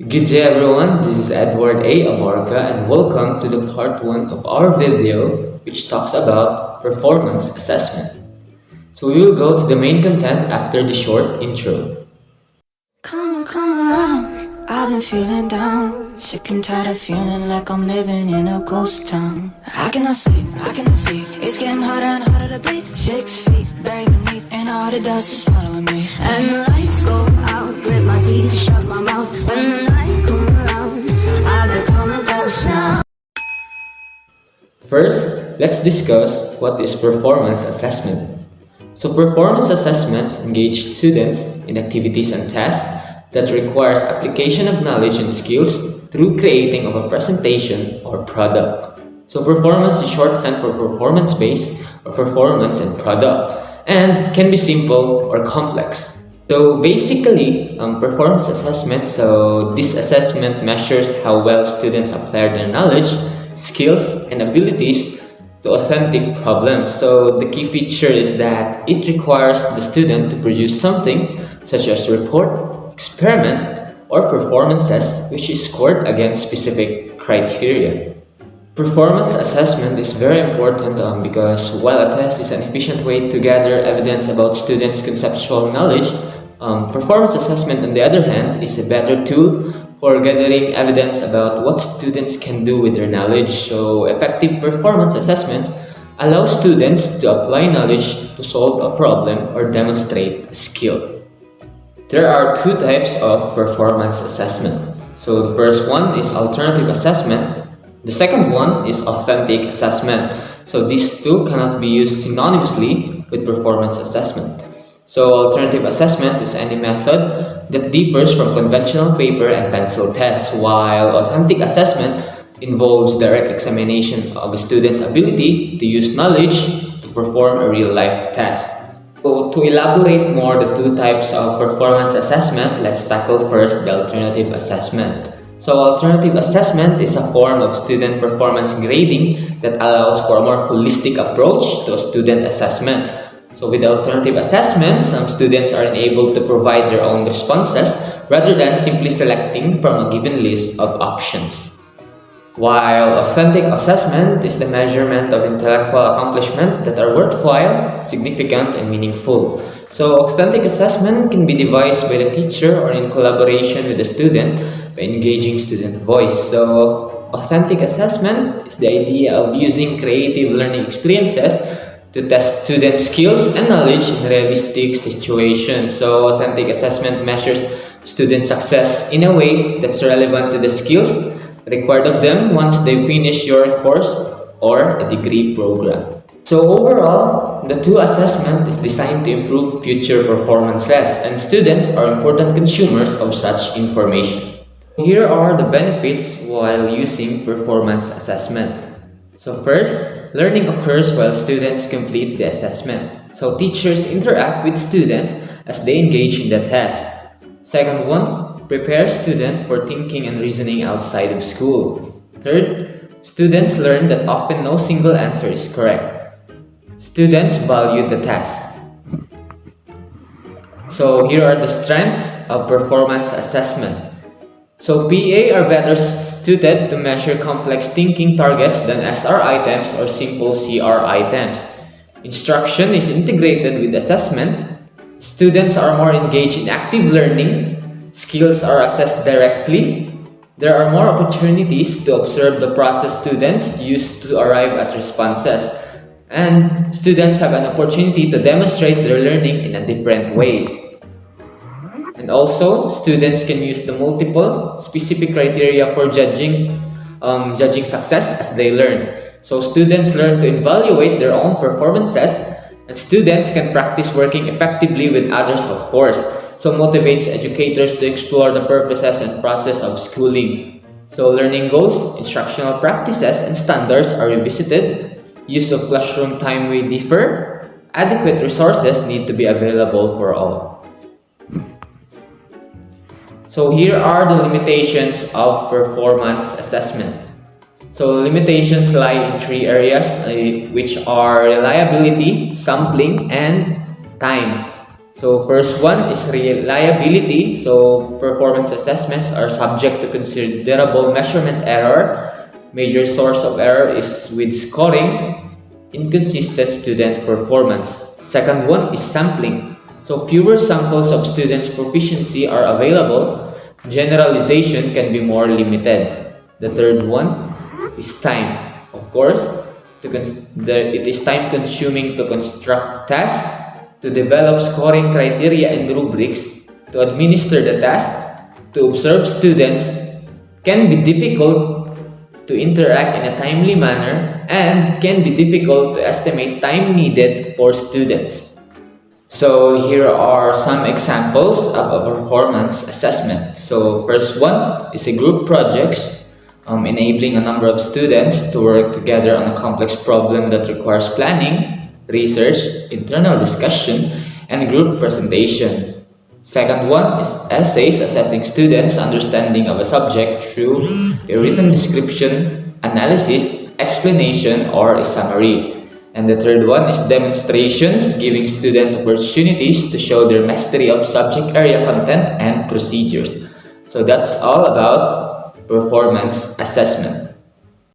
Good day everyone, this is Edward A. Abarca and welcome to the part 1 of our video which talks about performance assessment. So we will go to the main content after the short intro. Come around. I've been feeling down, sick and tired of feeling like I'm living in a ghost town. I cannot sleep, it's getting harder and harder to breathe. 6 feet buried beneath, and all the dust is following me. And the lights go out, grit my teeth, shut my mouth. When the night come around, I become a ghost now. First, let's discuss what is performance assessment. So performance assessments engage students in activities and tasks that requires application of knowledge and skills through creating of a presentation or product. So performance is shorthand for performance-based or performance and product, and can be simple or complex. So basically, performance assessment, so this assessment measures how well students apply their knowledge, skills, and abilities to authentic problems. So the key feature is that it requires the student to produce something such as report, experiment, or performances which is scored against specific criteria. Performance assessment is very important because while a test is an efficient way to gather evidence about students' conceptual knowledge, performance assessment, on the other hand, is a better tool for gathering evidence about what students can do with their knowledge. So effective performance assessments allow students to apply knowledge to solve a problem or demonstrate a skill. There are two types of performance assessment. So the first one is alternative assessment. The second one is authentic assessment. So these two cannot be used synonymously with performance assessment. So alternative assessment is any method that differs from conventional paper and pencil tests, while authentic assessment involves direct examination of a student's ability to use knowledge to perform a real-life test. So to elaborate more the two types of performance assessment, let's tackle first the alternative assessment. So alternative assessment is a form of student performance grading that allows for a more holistic approach to a student assessment. So with alternative assessments, some students are enabled to provide their own responses rather than simply selecting from a given list of options. While authentic assessment is the measurement of intellectual accomplishment that are worthwhile, significant, and meaningful. So authentic assessment can be devised by the teacher or in collaboration with the student by engaging student voice. So authentic assessment is the idea of using creative learning experiences to test students' skills and knowledge in realistic situations. So authentic assessment measures student success in a way that's relevant to the skills required of them once they finish your course or a degree program. So overall, the two assessment is designed to improve future performances, and students are important consumers of such information. Here are the benefits while using performance assessment. So first, learning occurs while students complete the assessment. So teachers interact with students as they engage in the test. Second one, prepare students for thinking and reasoning outside of school. Third, students learn that often no single answer is correct. Students value the task. So here are the strengths of performance assessment. So PA are better suited to measure complex thinking targets than SR items or simple CR items. Instruction is integrated with assessment. Students are more engaged in active learning. Skills are assessed directly. There are more opportunities to observe the process students use to arrive at responses. And students have an opportunity to demonstrate their learning in a different way. And also, students can use the multiple specific criteria for judging success as they learn. So students learn to evaluate their own performances, and students can practice working effectively with others, of course. So motivates educators to explore the purposes and process of schooling. So learning goals, instructional practices, and standards are revisited. Use of classroom time may differ. Adequate resources need to be available for all. So here are the limitations of performance assessment. So limitations lie in three areas, which are reliability, sampling, and time. So first one is reliability. So performance assessments are subject to considerable measurement error. Major source of error is with scoring, inconsistent student performance. Second one is sampling. So fewer samples of students' proficiency are available. Generalization can be more limited. The third one is time. Of course, it is time consuming to construct tests, to develop scoring criteria and rubrics, to administer the test, to observe students can be difficult to interact in a timely manner and can be difficult to estimate time needed for students. So here are some examples of a performance assessment. So first one is a group project enabling a number of students to work together on a complex problem that requires planning, research, internal discussion, and group presentation. Second one is essays assessing students' understanding of a subject through a written description, analysis, explanation, or a summary. And the third one is demonstrations, giving students opportunities to show their mastery of subject area content and procedures. So that's all about performance assessment.